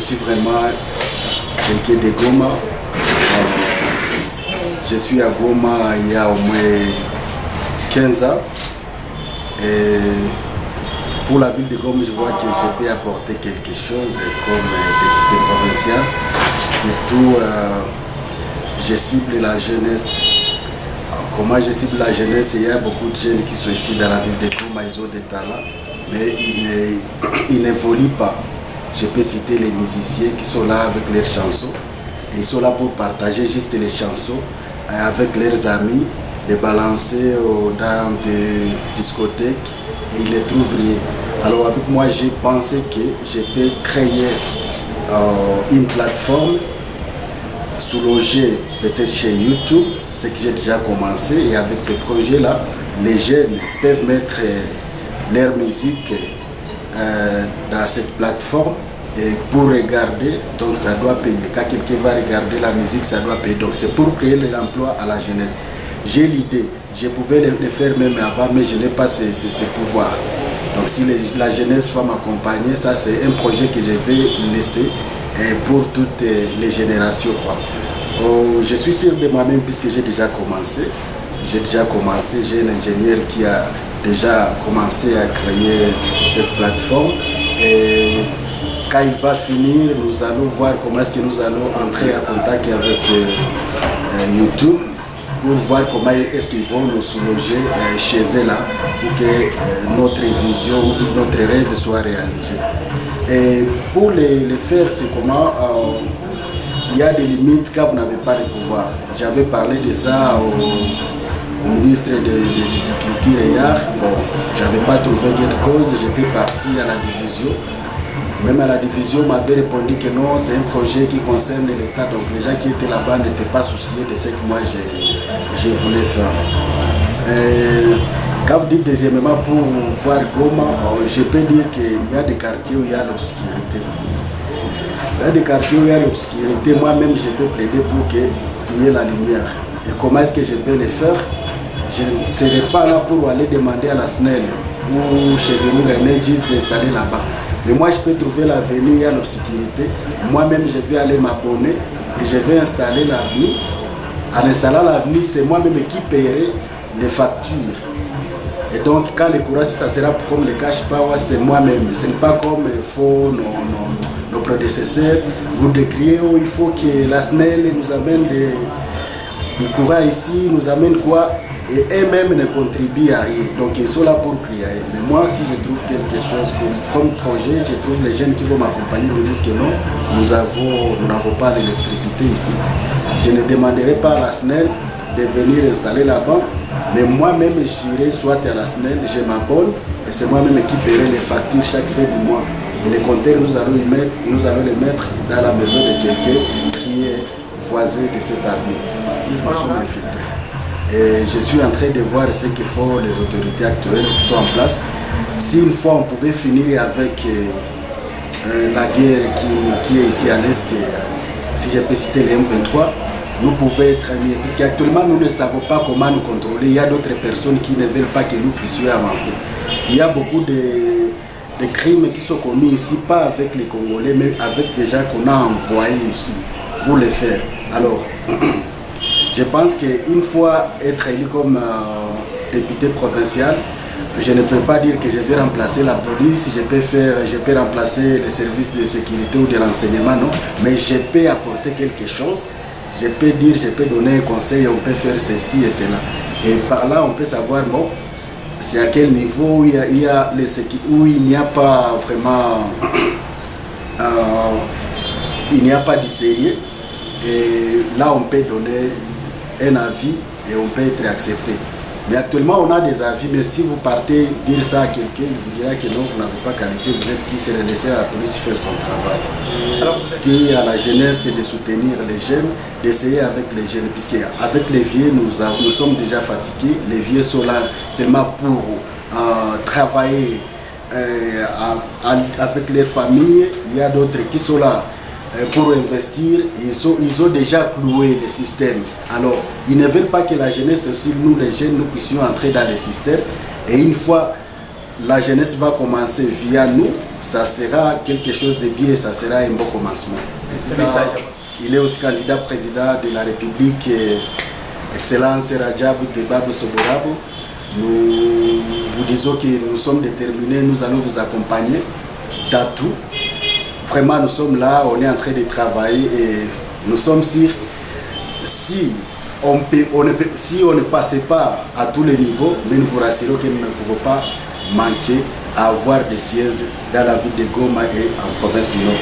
je suis vraiment quelqu'un de Goma. Je suis à Goma il y a au moins 15 ans. Et pour la ville de Goma, je vois que je peux apporter quelque chose comme député provincial. Surtout, je cible la jeunesse. Comment je cible la jeunesse? Il y a beaucoup de jeunes qui sont ici dans la ville de Goma, ils ont des talents, mais ils n'évoluent pas. Je peux citer les musiciens qui sont là avec leurs chansons. Et ils sont là pour partager juste les chansons avec leurs amis, les balancer dans des discothèques et ils les trouvent rien. Alors avec moi, j'ai pensé que je peux créer une plateforme sous-logée peut-être chez YouTube, ce que j'ai déjà commencé. Et avec ce projet-là, les jeunes peuvent mettre leur musique dans cette plateforme. Et pour regarder, donc ça doit payer. Quand quelqu'un va regarder la musique, ça doit payer. Donc c'est pour créer de l'emploi à la jeunesse. J'ai l'idée, je pouvais le faire même avant, mais je n'ai pas ce pouvoir. Donc si la jeunesse va m'accompagner, ça c'est un projet que je vais laisser pour toutes les générations. Je suis sûr de moi-même puisque j'ai déjà commencé. J'ai un ingénieur qui a déjà commencé à créer cette plateforme. Et quand il va finir, nous allons voir comment est-ce que nous allons entrer en contact avec YouTube pour voir comment est-ce qu'ils vont nous sous-loger chez eux là pour que notre vision, notre rêve soit réalisé. Et pour les faire, c'est comment il y a des limites quand vous n'avez pas de pouvoir. J'avais parlé de ça au ministre de Culture et Arts. Bon, je n'avais pas trouvé quelque cause, j'étais parti à la division. Même à la division, on m'avait répondu que non, c'est un projet qui concerne l'État. Donc les gens qui étaient là-bas n'étaient pas souciés de ce que moi je voulais faire. Quand vous dites deuxièmement pour voir Goma, je peux dire qu'il y a des quartiers où il y a l'obscurité. Il y a des quartiers où il y a l'obscurité. Moi-même, je peux plaider pour qu'il y ait la lumière. Et comment est-ce que je peux le faire? Je ne serai pas là pour aller demander à la SNEL ou chez nous les juste d'installer là-bas. Mais moi, je peux trouver l'avenir, il y a l'obscurité. Moi-même, je vais aller m'abonner et je vais installer l'avenir. En installant l'avenir, c'est moi-même qui paierai les factures. Et donc, quand le courant, ça sera comme le cash power, c'est moi-même. Ce n'est pas comme il faut nos prédécesseurs. Vous décriez, oh, il faut que la SNEL nous amène le courant ici, nous amène quoi? Et eux-mêmes ne contribuent à rien. Donc ils sont là pour créer. Mais moi, si je trouve quelque chose comme projet, je trouve les jeunes qui vont m'accompagner me disent que non, nous n'avons pas d'électricité ici. Je ne demanderai pas à la SNEL de venir installer là-bas, mais moi-même, j'irai soit à la SNEL, je m'abonne, et c'est moi-même qui paierai les factures chaque fin du mois. Et les compteurs, nous allons les mettre dans la maison de quelqu'un qui est voisin de cet avenue. Nous sommes infiltrés. Et je suis en train de voir ce que font les autorités actuelles qui sont en place. Si une fois on pouvait finir avec la guerre qui est ici à l'Est, si je peux citer les M23, nous pouvons être mieux. Parce qu'actuellement nous ne savons pas comment nous contrôler. Il y a d'autres personnes qui ne veulent pas que nous puissions avancer. Il y a beaucoup de crimes qui sont commis ici, pas avec les Congolais, mais avec des gens qu'on a envoyés ici pour les faire. Alors, je pense qu'une fois être élu comme député provincial, je ne peux pas dire que je vais remplacer la police, je peux remplacer les services de sécurité ou de renseignement, non, mais je peux apporter quelque chose, je peux dire, je peux donner un conseil, on peut faire ceci et cela. Et par là, on peut savoir, bon, c'est à quel niveau où il n'y a pas vraiment, il n'y a pas de sérieux. Et là, on peut donner un avis et on peut être accepté. Mais actuellement, on a des avis, mais si vous partez dire ça à quelqu'un, il vous dira que non, vous n'avez pas qualité, vous êtes qui, c'est de laisser à la police faire son travail. Alors, dire à la jeunesse, c'est de soutenir les jeunes, d'essayer avec les jeunes, puisque avec les vieux, nous sommes déjà fatigués. Les vieux sont là seulement pour travailler avec leurs familles. Il y a d'autres qui sont là pour investir. Ils ont déjà cloué le système. Alors, ils ne veulent pas que la jeunesse aussi, nous les jeunes, nous puissions entrer dans le système. Et une fois la jeunesse va commencer via nous, ça sera quelque chose de bien, ça sera un bon commencement. Il est aussi candidat président de la République, Excellence Radjabou Tebabo Soborabo. Nous vous disons que nous sommes déterminés, nous allons vous accompagner dans tout. Vraiment, nous sommes là, on est en train de travailler et nous sommes sûrs, si on ne passait pas à tous les niveaux, mais nous vous rassurons que nous ne pouvons pas manquer à avoir des sièges dans la ville de Goma et en province du Nord.